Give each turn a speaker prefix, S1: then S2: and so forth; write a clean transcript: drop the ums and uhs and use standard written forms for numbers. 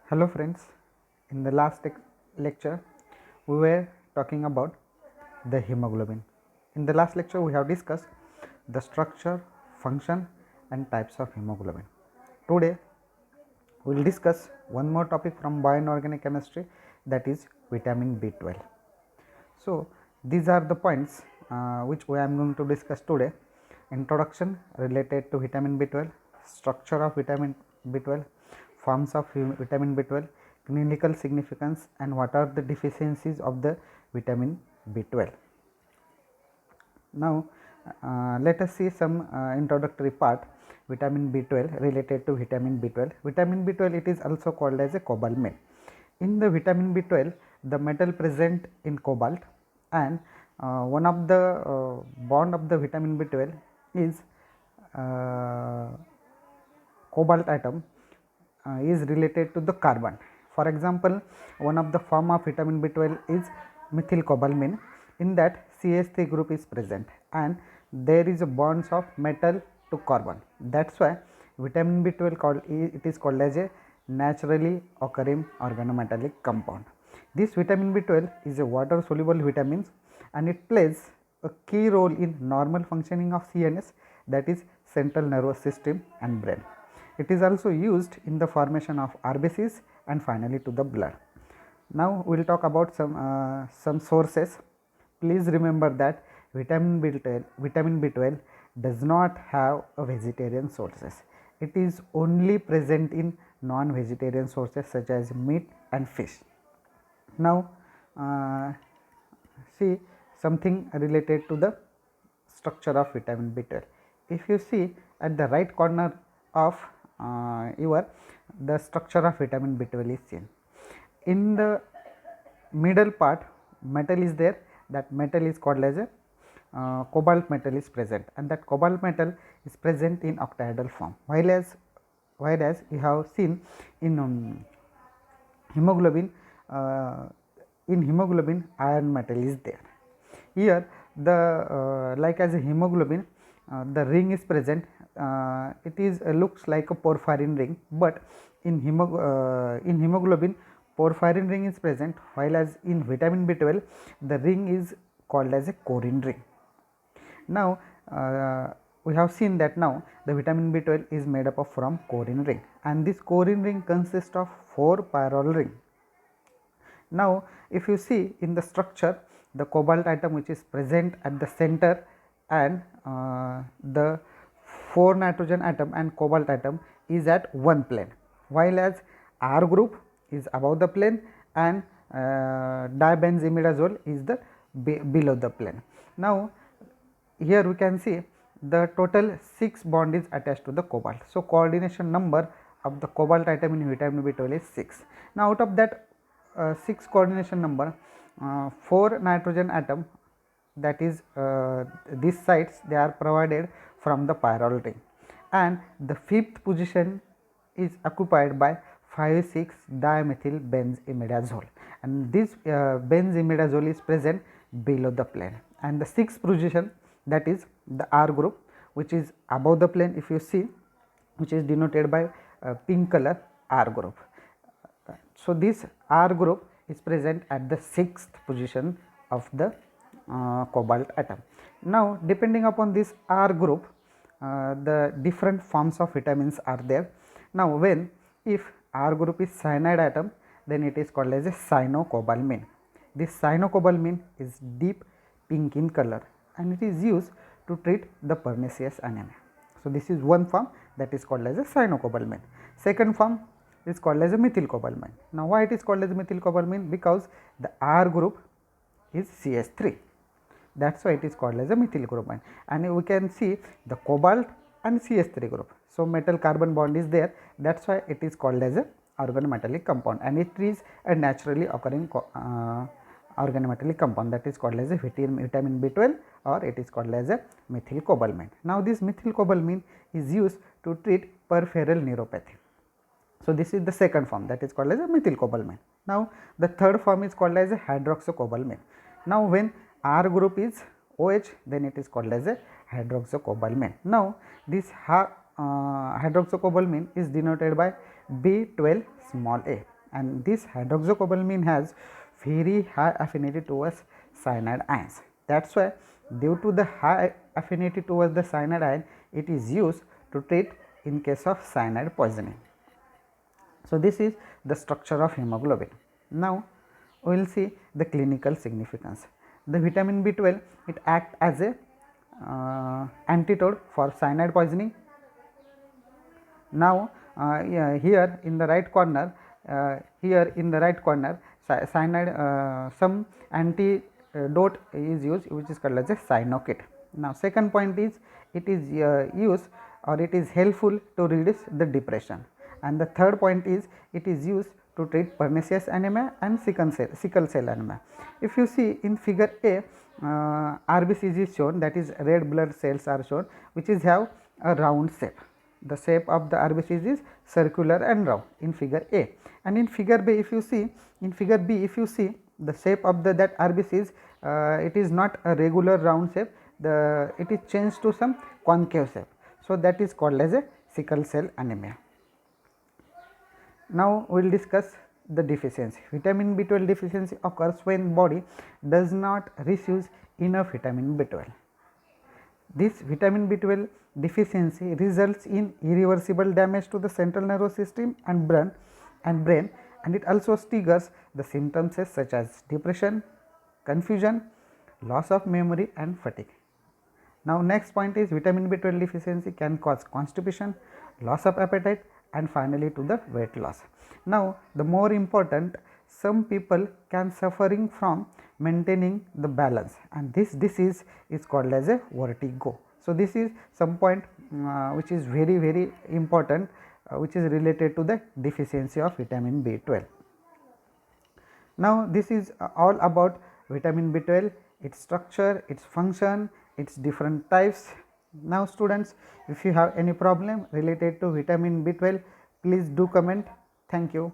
S1: Hello friends, in the last lecture we were talking about the hemoglobin. In the last lecture we have discussed the structure, function and types of hemoglobin. Today we will discuss one more topic from bioinorganic chemistry, that is vitamin B12. So these are the points which I am going to discuss today. Introduction related to vitamin B12, structure of vitamin B12, forms of vitamin B12, clinical significance and what are the deficiencies of the vitamin B12. Now let us see some introductory part. Vitamin B12, related to vitamin B12. Vitamin B12, it is also called as a cobalt metal. In the vitamin B12, the metal present in cobalt, and one of the bond of the vitamin B12 is cobalt atom is related to the carbon. For example, one of the form of vitamin B12 is methylcobalamin. In that CH3 group is present and there is a bonds of metal to carbon. That's why vitamin B12 it is called as a naturally occurring organometallic compound. This vitamin B12 is a water soluble vitamin and it plays a key role in normal functioning of CNS, that is central nervous system and brain. It is also used in the formation of RBCs and finally to the blood. Now we will talk about some sources. Please remember that vitamin B12 does not have a vegetarian sources. It is only present in non-vegetarian sources such as meat and fish. Now see something related to the structure of vitamin B12. If you see at the right corner of the structure of vitamin B12 is seen. In the middle part metal is there, that metal is called as a cobalt metal is present, and that cobalt metal is present in octahedral form, whereas you have seen in hemoglobin, iron metal is there. Here the like as a hemoglobin, the ring is present. It is looks like a porphyrin ring, but in hemoglobin porphyrin ring is present, while as in vitamin B12 the ring is called as a corrin ring. Now we have seen that now the vitamin B12 is made up of from corrin ring, and this corrin ring consists of 4 pyrrole ring. Now if you see in the structure, the cobalt atom which is present at the center and the 4 nitrogen atom and cobalt atom is at one plane, while as R group is above the plane and dibenzimidazole is the below the plane. Now here we can see the total 6 bond is attached to the cobalt. So coordination number of the cobalt atom in vitamin B12 is 6. Now out of that 6 coordination number, 4 nitrogen atom, that is these sites they are provided from the pyrrole ring, and the 5th position is occupied by 5,6 dimethyl benzimidazole, and this benzimidazole is present below the plane, and the 6th position, that is the R group, which is above the plane, if you see, which is denoted by pink color R group. So this R group is present at the 6th position of the cobalt atom. Now depending upon this R group, the different forms of vitamins are there. Now when if R group is cyanide atom, then it is called as a cyanocobalamin. This cyanocobalamin is deep pink in color and it is used to treat the pernicious anemia. So this is one form, that is called as a cyanocobalamin. Second form is called as a methylcobalamin. Now why it is called as a methylcobalamin? Because the R group is CH3. That's why it is called as a methylcobalamin, and we can see the cobalt and CH3 group. So metal carbon bond is there, that's why it is called as a organometallic compound, and it is a naturally occurring organometallic compound, that is called as a vitamin B12, or it is called as a methylcobalamin. Now this methylcobalamin is used to treat peripheral neuropathy. So this is the second form, that is called as a methylcobalamin. Now the third form is called as a hydroxycobalamin. Now when R group is OH, then it is called as a hydroxycobalamin. Now this hydroxycobalamin is denoted by B12 small a. and this hydroxycobalamin has very high affinity towards cyanide ions. That's why due to the high affinity towards the cyanide ion, it is used to treat in case of cyanide poisoning. So, this is the structure of hemoglobin. Now, we will see the clinical significance. The vitamin B12, it acts as a antidote for cyanide poisoning. Now, here in the right corner, cyanide, some antidote is used, which is called as a cyanokit. Now, second point is it is used or it is helpful to reduce the depression, and the third point is it is used to treat pernicious anemia and sickle cell anemia. If you see in figure A, RBCs is shown, that is red blood cells are shown, which is have a round shape. The shape of the RBCs is circular and round in figure A, and in figure B if you see, the shape of that RBCs, it is not a regular round shape, it is changed to some concave shape. So, that is called as a sickle cell anemia. Now, we will discuss the deficiency. Vitamin B12 deficiency occurs when body does not receive enough vitamin B12. This vitamin B12 deficiency results in irreversible damage to the central nervous system and brain, and it also triggers the symptoms such as depression, confusion, loss of memory and fatigue. Now, next point is vitamin B12 deficiency can cause constipation, loss of appetite and finally to the weight loss. Now, the more important, some people can suffering from maintaining the balance, and this disease is called as a vertigo. So, this is some point which is very important, which is related to the deficiency of vitamin B12. Now, this is all about vitamin B12, its structure, its function, its different types. Now, students, if you have any problem related to vitamin B12, please do comment. Thank you.